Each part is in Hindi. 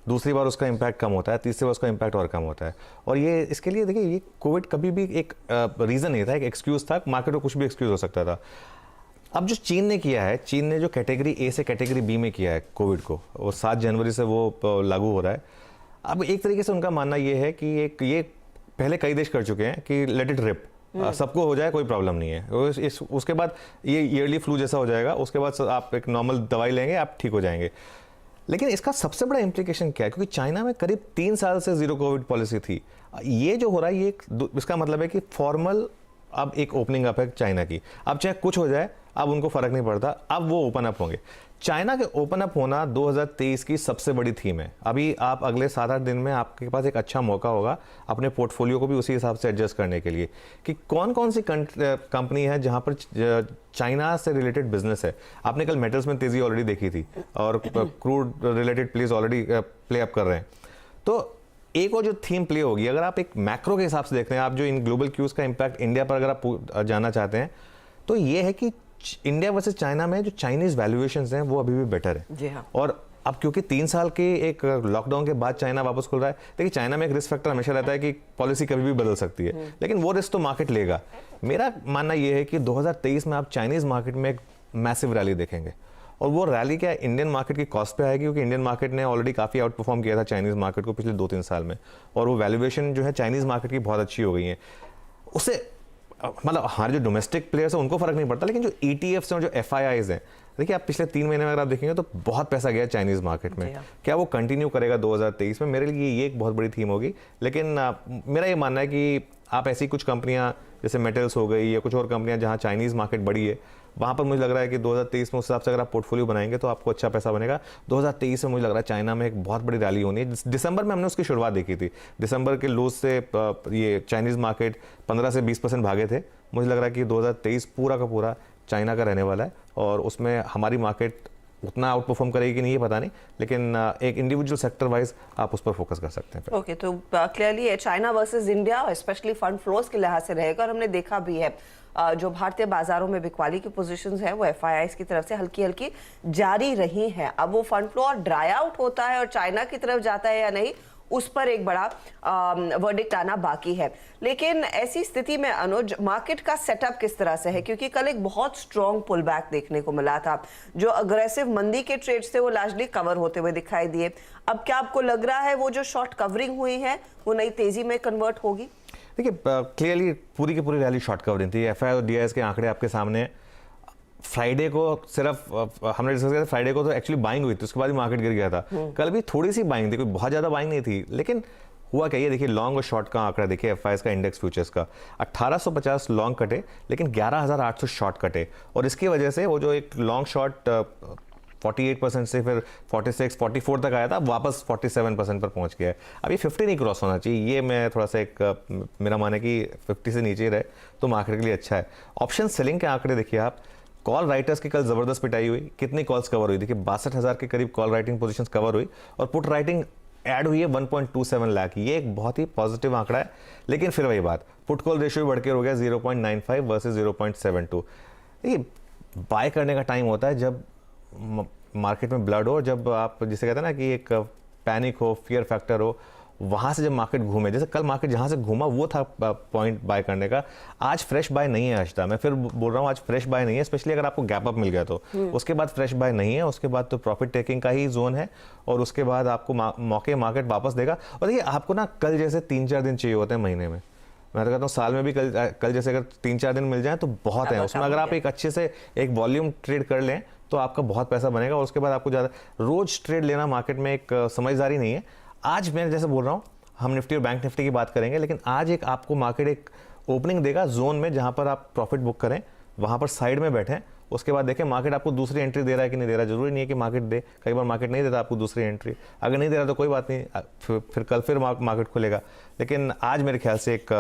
दूसरी बार उसका इम्पैक्ट कम होता है, तीसरी बार उसका इम्पैक्ट और कम होता है। और ये इसके लिए देखिए, ये कोविड कभी भी एक रीज़न नहीं था, एक एक्सक्यूज़ था। मार्केट में कुछ भी एक्सक्यूज़ हो सकता था। अब जो चीन ने किया है, चीन ने जो कैटेगरी ए से कैटेगरी बी में किया है कोविड को, वो 7 जनवरी से वो लागू हो रहा है। अब एक तरीके से उनका मानना ये है कि एक ये पहले कई देश कर चुके हैं कि लेट इट रिप, सबको हो जाए, कोई प्रॉब्लम नहीं है। उसके बाद ये ईयरली फ्लू जैसा हो जाएगा, उसके बाद आप एक नॉर्मल दवाई लेंगे, आप ठीक हो जाएंगे। लेकिन इसका सबसे बड़ा इंप्लीकेशन क्या है, क्योंकि चाइना में करीब 3 साल से जीरो कोविड पॉलिसी थी। ये जो हो रहा है, ये इसका मतलब है कि फॉर्मल अब एक ओपनिंग अप है चाइना की। अब चाहे कुछ हो जाए, अब उनको फर्क नहीं पड़ता, अब वो ओपन अप होंगे। चाइना के ओपन अप होना 2023 की सबसे बड़ी थीम है। अभी आप अगले 7-8 दिन में आपके पास एक अच्छा मौका होगा अपने पोर्टफोलियो को भी उसी हिसाब से एडजस्ट करने के लिए कि कौन कौन सी कंपनी है जहां पर चाइना से रिलेटेड बिजनेस है। आपने कल मेटल्स में तेजी ऑलरेडी देखी थी और crude related place already play up कर रहे हैं। तो एक और जो थीम प्ले होगी, अगर आप एक मैक्रो के हिसाब से देखते हैं, आप जो इन ग्लोबल क्यूज का इंपैक्ट इंडिया पर अगर आप जानना चाहते हैं, तो ये है कि इंडिया वर्सेस चाइना में जो चाइनीज वैल्यूएशंस हैं वो अभी भी बेटर है। जी हाँ। और अब क्योंकि 3 साल के एक लॉकडाउन के बाद चाइना वापस खुल रहा है, देखिए चाइना में एक रिस्क फैक्टर हमेशा रहता है कि पॉलिसी कभी भी बदल सकती है, लेकिन वो रिस्क तो मार्केट लेगा। मेरा मानना यह है कि 2023 में आप चाइनीज मार्केट में एक मैसिव रैली देखेंगे, और वो रैली क्या इंडियन मार्केट की कॉस्ट पे आएगी, क्योंकि इंडियन मार्केट ने ऑलरेडी काफ़ी आउट परफॉर्म किया था चाइनीज़ मार्केट को पिछले 2-3 साल में, और वो वैल्यूएशन जो है चाइनीज़ मार्केट की बहुत अच्छी हो गई है। उससे मतलब हमारे जो डोमेस्टिक प्लेयर्स हैं उनको फर्क नहीं पड़ता, लेकिन जो ETFs हैं और जो FIIs हैं, देखिए आप पिछले 3 महीने में अगर आप देखेंगे तो बहुत पैसा गया चाइनीज़ मार्केट में। क्या वो कंटिन्यू करेगा 2023 में? मेरे लिए ये एक बहुत बड़ी थीम होगी। लेकिन मेरा ये मानना है कि आप ऐसी कुछ कंपनियां जैसे मेटल्स हो गई या कुछ और कंपनियां जहां चाइनीज़ मार्केट बड़ी है, वहाँ पर मुझे लग रहा है कि 2023 में उस हिसाब से अगर आप पोर्टफोलियो बनाएंगे तो आपको अच्छा पैसा बनेगा। 2023 में मुझे लग रहा है चाइना में एक बहुत बड़ी रैली होनी है। दिसंबर में हमने उसकी शुरुआत देखी थी, दिसंबर के लोज से ये चाइनीज़ मार्केट 15 से 20% भागे थे। मुझे लग रहा है कि 2023 पूरा का पूरा चाइना का रहने वाला है, और उसमें हमारी मार्केट उतना आउट परफॉर्म करेगी कि नहीं ये पता नहीं, लेकिन एक इंडिविजुअल सेक्टर वाइज आप उस पर फोकस कर सकते हैं। ओके, तो clearly China versus India specially fund flows के लिहाज से रहेगा, और हमने देखा भी है जो भारतीय बाजारों में बिकवाली की पोजीशंस है वो FIIs की तरफ से हल्की हल्की जारी रही हैं। अब वो फंड फ्लो और ड्राई आउट होता है और चाइना की तरफ जाता है या नहीं, उस पर एक बड़ा वर्डिक्ट आना बाकी है। लेकिन ऐसी स्थिति में अनुज, मार्केट का सेटअप किस तरह से है? क्योंकि कल एक बहुत स्ट्रॉन्ग पुल बैक देखने को मिला था, जो अग्रेसिव मंदी के ट्रेड्स थे वो लार्जली कवर होते हुए दिखाई दिए। अब क्या आपको लग रहा है वो जो शॉर्ट कवरिंग हुई है वो नई तेजी में कन्वर्ट होगी? देखिए क्लियरली पूरी की पूरी रैली शॉर्ट कवरिंग थी। FI और DIs के आंकड़े आपके सामने। फ्राइडे को सिर्फ हमने डिस्कस किया था, फ्राइडे को तो एक्चुअली बाइंग हुई थी, उसके बाद ही मार्केट गिर गया था। कल भी थोड़ी सी बाइंग थी, कोई बहुत ज़्यादा बाइंग नहीं थी, लेकिन हुआ क्या, ये देखिए लॉन्ग और शॉर्ट का आंकड़ा देखिए FIs का इंडेक्स फ्यूचर्स का 1850 लॉन्ग कटे, लेकिन 11800 शॉर्ट कटे, और इसकी वजह से वो जो एक लॉन्ग शॉर्ट 48% से फिर 46-44 तक आया था, वापस 47% पर पहुंच गया है। अब ये 50 नहीं क्रॉस होना चाहिए, ये मैं थोड़ा सा एक मेरा माने कि 50 से नीचे ही रहे तो मार्केट के लिए अच्छा है। ऑप्शन सेलिंग के आंकड़े देखिए आप, कॉल राइटर्स की कल जबरदस्त पिटाई हुई। कितनी कॉल्स कवर हुई? देखिए 62,000 के करीब कॉल राइटिंग पोजीशंस कवर हुई, और पुट राइटिंग ऐड हुई है 1.27 लाख। ये एक बहुत ही पॉजिटिव आंकड़ा है। लेकिन फिर वही बात, पुट कॉल रेशियो बढ़ के हो गया 0.95 वर्सेस 0.72। देखिए बाय करने का टाइम होता है जब मार्केट में ब्लड हो, जब आप जिसे कहते हैं ना कि एक पैनिक हो, फियर फैक्टर हो, वहाँ से जब मार्केट घूमे, जैसे कल मार्केट जहाँ से घूमा वो था पॉइंट बाय करने का। आज फ्रेश बाय नहीं है अष्टा, मैं फिर बोल रहा हूँ आज फ्रेश बाय नहीं है, स्पेशली अगर आपको गैप अप मिल गया तो उसके बाद फ्रेश बाय नहीं है, उसके बाद तो प्रॉफिट टेकिंग का ही जोन है, और उसके बाद आपको मौके मार्केट वापस देगा। और देखिए आपको ना कल जैसे 3-4 दिन चाहिए होते हैं महीने में, मैं तो कहता हूँ साल में भी कल जैसे अगर 3-4 दिन मिल जाए तो बहुत है। उसमें अगर आप एक अच्छे से एक वॉल्यूम ट्रेड कर लें तो आपका बहुत पैसा बनेगा, और उसके बाद आपको ज़्यादा रोज ट्रेड लेना मार्केट में एक समझदारी नहीं है। आज मैं जैसे बोल रहा हूँ, हम निफ्टी और बैंक निफ्टी की बात करेंगे, लेकिन आज एक आपको मार्केट एक ओपनिंग देगा जोन में जहाँ पर आप प्रॉफिट बुक करें, वहाँ पर साइड में बैठें, उसके बाद देखें मार्केट आपको दूसरी एंट्री दे रहा है कि नहीं दे रहा। जरूरी नहीं है कि मार्केट दे, कई बार मार्केट नहीं देता आपको दूसरी एंट्री, अगर नहीं दे रहा तो कोई बात नहीं, फिर कल फिर मार्केट खुलेगा। लेकिन आज मेरे ख्याल से एक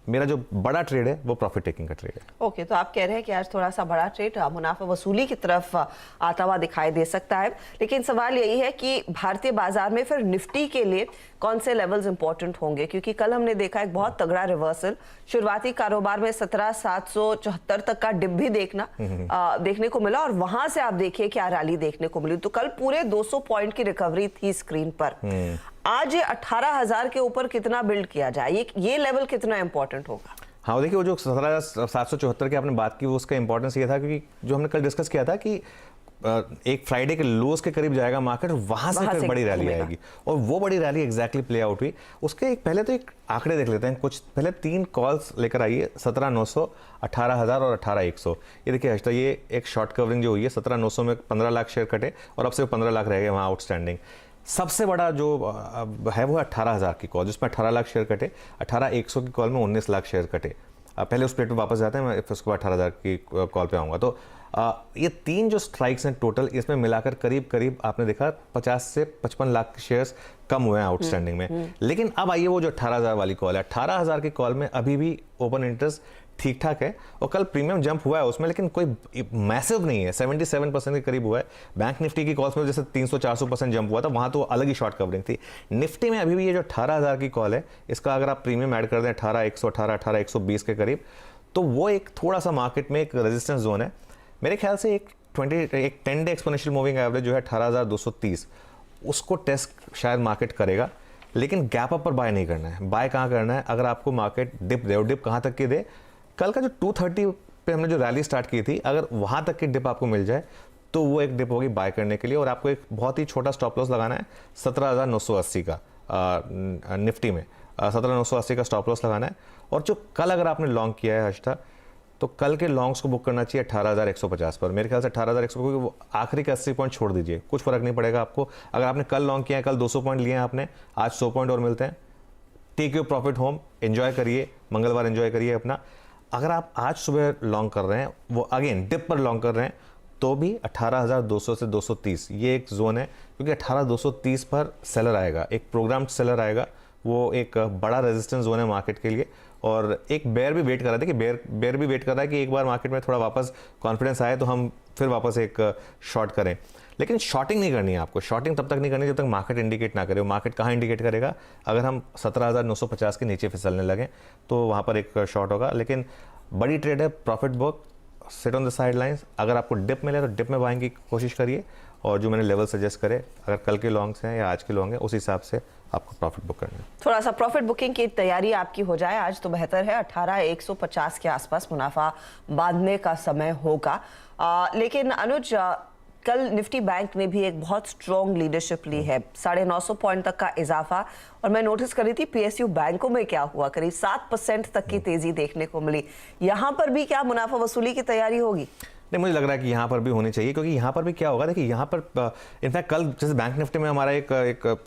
मेरा जो बड़ा ट्रेड है वो प्रॉफिट टेकिंग का ट्रेड है। ओके, तो आप कह रहे हैं कि आज थोड़ा सा बड़ा ट्रेड मुनाफा वसूली की तरफ आता हुआ दिखाई दे सकता है, लेकिन सवाल यही है कि भारतीय बाजार में फिर निफ्टी के लिए कौन से लेवल्स इंपॉर्टेंट होंगे, क्योंकि कल हमने देखा एक बहुत तगड़ा रिवर्सल, शुरुआती कारोबार में 17,774 तक का डिप भी देखने को मिला और वहां से आप देखिए क्या रैली देखने को मिली। तो कल पूरे 200 पॉइंट की रिकवरी थी स्क्रीन पर। आज ये 18,000 के ऊपर कितना बिल्ड किया जाए, ये लेवल कितना इंपॉर्टेंट होगा? हाँ देखिए, वो जो 17,774 की आपने बात की वो उसका इंपॉर्टेंस ये था क्योंकि जो हमने कल डिस्कस किया था कि एक फ्राइडे के लोज के करीब जाएगा मार्केट, वहां से फिर बड़ी रैली आएगी और वो बड़ी रैली एग्जैक्टली प्ले आउट हुई। उसके एक पहले तो एक आंकड़े देख लेते हैं, कुछ पहले 3 कॉल्स लेकर आइए, 17,900, 18,000 और 18,100। ये देखिए हर्षिता, ये एक शॉर्ट कवरिंग जो हुई है 17,900 में 15 लाख शेयर कटे और अब से 15 लाख रह गए वहाँ आउटस्टैंडिंग। सबसे बड़ा जो है वो 18,000 की कॉल जिसमें 18 लाख शेयर कटे, 18,100 की कॉल में 19 लाख शेयर कटे। पहले उस प्लेट पे वापस जाते हैं, मैं फिर उसके बाद 18,000 की कॉल पे आऊँगा। तो ये 3 जो स्ट्राइक्स हैं टोटल, इसमें मिलाकर करीब करीब आपने देखा 50 से 55 लाख शेयर्स कम हुए हैं आउटस्टैंडिंग में। लेकिन अब आइए वो जो 18,000 वाली कॉल है, 18,000 की कॉल में अभी भी ओपन इंटरेस्ट ठीक ठाक है और कल प्रीमियम जंप हुआ है उसमें, लेकिन कोई मैसिव नहीं है, 77% के करीब हुआ है। बैंक निफ्टी की कॉल्स में जैसे 300-400% जंप हुआ था, वहां तो अलग ही शॉर्ट कवरिंग थी। निफ्टी में अभी भी ये जो 18,000 की कॉल है, इसका अगर आप प्रीमियम ऐड कर दें 18,118, 18,120 के करीब, तो वो एक थोड़ा सा मार्केट में एक रेजिस्टेंस जोन है। मेरे ख्याल से एक 10 डे एक्सपोनेंशियल मूविंग एवरेज जो है 18,230, उसको टेस्ट शायद मार्केट करेगा, लेकिन गैप अप पर बाय नहीं करना है। बाय कहाँ करना है? अगर आपको मार्केट डिप दे, और डिप कहाँ तक की दे, कल का जो 230 पे हमने जो रैली स्टार्ट की थी, अगर वहाँ तक की डिप आपको मिल जाए तो वो एक डिप होगी बाय करने के लिए। और आपको एक बहुत ही छोटा स्टॉप लॉस लगाना है 17,980 का निफ्टी में, 17,980 का स्टॉप लॉस लगाना है। और जो कल अगर आपने लॉन्ग किया है हर्षिता, तो कल के लॉन्ग्स को बुक करना चाहिए 18,150 पर। मेरे ख्याल से 18,150, वो आखिरी के 80 पॉइंट छोड़ दीजिए, कुछ फर्क नहीं पड़ेगा आपको। अगर आपने कल लॉन्ग किया है, कल 200 पॉइंट लिए हैं आपने, आज 100 पॉइंट और मिलते हैं, take your profit home, enjoy करिए, मंगलवार एंजॉय करिए अपना। अगर आप आज सुबह लॉन्ग कर रहे हैं, वो अगेन डिप पर लॉन्ग कर रहे हैं, तो भी 18,200 से 230 ये एक जोन है, क्योंकि 18,230 पर सेलर आएगा, एक प्रोग्राम सेलर आएगा, वो एक बड़ा रेजिस्टेंस जोन है मार्केट के लिए। और एक बेयर भी वेट कर रहा था कि बेयर भी वेट कर रहा है कि एक बार मार्केट में थोड़ा वापस कॉन्फिडेंस आए तो हम फिर वापस एक शॉर्ट करें। लेकिन शॉर्टिंग नहीं करनी है आपको, शॉर्टिंग तब तक नहीं करनी जब तक मार्केट इंडिकेट ना करे। मार्केट कहाँ इंडिकेट करेगा? अगर हम 17,950 के नीचे फिसलने लगे तो वहाँ पर एक शॉर्ट होगा। लेकिन बड़ी ट्रेड है, profit book, sit on the side lines. अगर आपको डिप मिले तो डिप में बाइंग की कोशिश करिए, और जो मैंने लेवल सजेस्ट करे, अगर कल के लॉन्ग्स हैं या आज के लॉन्ग हैं, उस हिसाब से आपको प्रॉफिट बुक करना है। थोड़ा सा प्रॉफिट बुकिंग की तैयारी आपकी हो जाए आज तो बेहतर है। 18,150 के आसपास मुनाफा बांधने का समय होगा। लेकिन अनुज, कल निफ्टी बैंक ने भी एक बहुत स्ट्रॉन्ग लीडरशिप ली है, 950 पॉइंट तक का इजाफा। और मैं नोटिस कर रही थी पीएसयू बैंकों में क्या हुआ, करीब 7% तक की तेजी देखने को मिली। यहां पर भी क्या मुनाफा वसूली की तैयारी होगी? नहीं, मुझे लग रहा है कि यहाँ पर भी होनी चाहिए, क्योंकि यहाँ पर भी क्या होगा, देखिए यहाँ पर इनफैक्ट कल जैसे बैंक निफ्टी में हमारा एक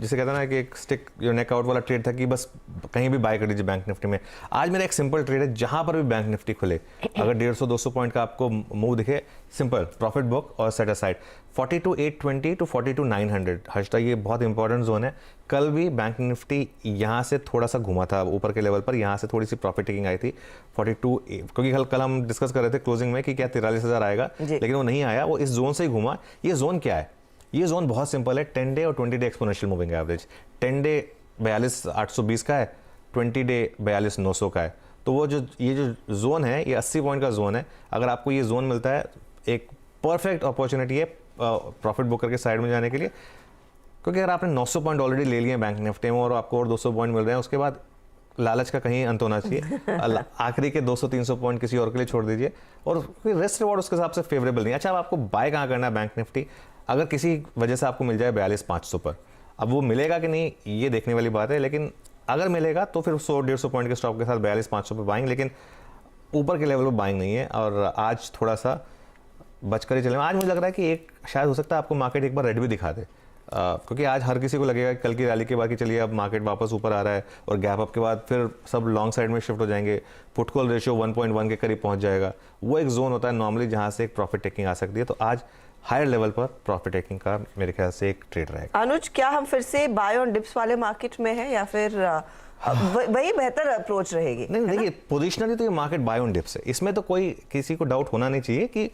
जिसे कहते हैं ना कि एक स्टिक जो नेक आउट वाला ट्रेड था कि बस कहीं भी बाय कर लीजिए बैंक निफ्टी में। आज मेरा एक सिंपल ट्रेड है, जहाँ पर भी बैंक निफ्टी खुले, अगर 150-200 पॉइंट का आपको मूव दिखे, सिंपल प्रॉफिट बुक और सेट असाइड 42,820 टू 42,900। हर्षिता, ये बहुत इंपॉर्टेंट जोन है। कल भी बैंक निफ्टी यहाँ से थोड़ा सा घुमा था ऊपर के लेवल पर, यहाँ से थोड़ी सी प्रॉफिट टेकिंग आई थी 42, क्योंकि कल हम डिस्कस कर रहे थे क्लोजिंग में कि क्या 43,000 आएगा, लेकिन वो नहीं आया, वो इस जोन से ही घुमा। ये जोन क्या है? ये जोन बहुत सिंपल है, 10 डे और 20 day exponential moving average. 10 day 42,820 का है, 20 डे 42,900 का है। तो वो जो ये जो जोन है, ये 80 पॉइंट का जोन है। अगर आपको ये जोन मिलता है, एक परफेक्ट अपॉर्चुनिटी है प्रॉफिट बुक करके साइड में जाने के लिए, क्योंकि अगर आपने 900 पॉइंट ऑलरेडी ले लिए बैंक निफ्टी में और आपको और 200 पॉइंट मिल रहे हैं, उसके बाद लालच का कहीं अंत होना चाहिए। आखिरी के 200-300 पॉइंट किसी और के लिए छोड़ दीजिए, और रिस्क रिवॉर्ड उसके हिसाब से फेवरेबल नहीं। अच्छा, अब आपको बाय कहाँ करना है बैंक निफ्टी? अगर किसी वजह से आपको मिल जाए 42,500 पर, अब वो मिलेगा कि नहीं ये देखने वाली बात है, लेकिन अगर मिलेगा तो फिर 100-150 पॉइंट के स्टॉप के साथ 42,500 पर बाइंग, लेकिन ऊपर के लेवल पर बाइंग नहीं है। और आज थोड़ा सा बचकर ही चलें। आज मुझे लग रहा है कि एक शायद हो सकता है आपको मार्केट एक बार रेड भी दिखा दे, क्योंकि आज हर किसी को लगेगा कि कल की रैली के बाद कि चलिए अब मार्केट वापस ऊपर आ रहा है और गैप अप के बाद फिर सब लॉन्ग साइड में शिफ्ट हो जाएंगे, पुट कॉल रेशियो 1.1 के करीब पहुंच जाएगा। वो एक जोन होता है नॉर्मली जहां से एक प्रॉफिट टेकिंग आ सकती है। तो आज हायर लेवल पर प्रॉफिट टेकिंग का मेरे ख्याल से एक ट्रेड रहेगा। अनुज, क्या हम फिर से बाय ऑन डिप्स वाले मार्केट में है, या फिर वही बेहतर अप्रोच रहेगी। नहीं देखिए, पोजिशनली तो ये मार्केट बाय ऑन डिप्स है, इसमें तो कोई किसी को डाउट होना नहीं चाहिए कि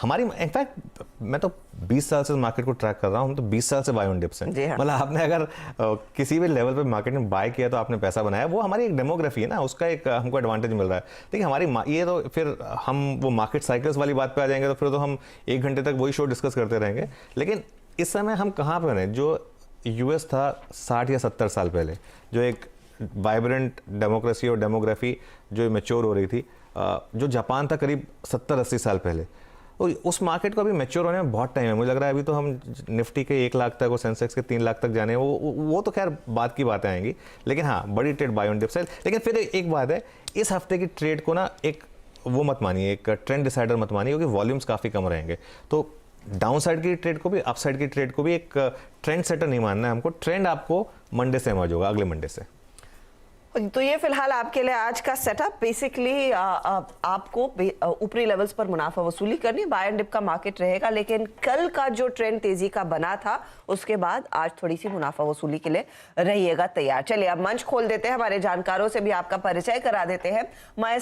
हमारी, इनफैक्ट मैं तो 20 साल से मार्केट को ट्रैक कर रहा हूँ, हम तो 20 साल से बाय ऑन डिप्स हैं। जी हाँ। मतलब आपने अगर किसी भी लेवल पे मार्केट में बाय किया तो आपने पैसा बनाया, वो हमारी एक डेमोग्राफी है ना, उसका एक हमको एडवांटेज मिल रहा है। देखिए हमारी ये तो फिर हम वो मार्केट साइकिल्स वाली बात पे आ जाएंगे तो फिर तो हम 1 घंटे तक वही शो डिस्कस करते रहेंगे। लेकिन इस समय हम कहाँ पे हैं? जो यूएस था 60 या 70 साल पहले, जो एक वाइब्रेंट डेमोक्रेसी और डेमोग्राफी जो मैच्योर हो रही थी, जो जापान था करीब 70-80 साल पहले, तो उस मार्केट को अभी मैच्योर होने में बहुत टाइम है। मुझे लग रहा है अभी तो हम निफ्टी के 1 लाख तक और सेंसेक्स के 3 लाख तक जाने, वो तो खैर बात की बातें आएंगी। लेकिन हाँ, बड़ी ट्रेड बाय ऑन डिप्स है। लेकिन फिर एक बात है, इस हफ्ते की ट्रेड को ना एक वो मत मानिए, एक ट्रेंड डिसाइडर मत मानिए, क्योंकि वॉल्यूम्स काफ़ी कम रहेंगे। तो डाउन साइड की ट्रेड को भी, अप साइड की ट्रेड को भी एक ट्रेंड सेटर नहीं मानना है हमको। ट्रेंड आपको मंडे से इमर्ज होगा, अगले मंडे से। तो ये फिलहाल आपके लिए आज का सेटअप। बेसिकली आपको ऊपरी लेवल्स पर मुनाफा वसूली करनी, बाय एंड डिप का मार्केट रहेगा। लेकिन कल का जो ट्रेंड तेजी का बना था, उसके बाद आज थोड़ी सी मुनाफा वसूली के लिए रहिएगा तैयार। चलिए अब मंच खोल देते हैं, हमारे जानकारों से भी आपका परिचय करा देते हैं।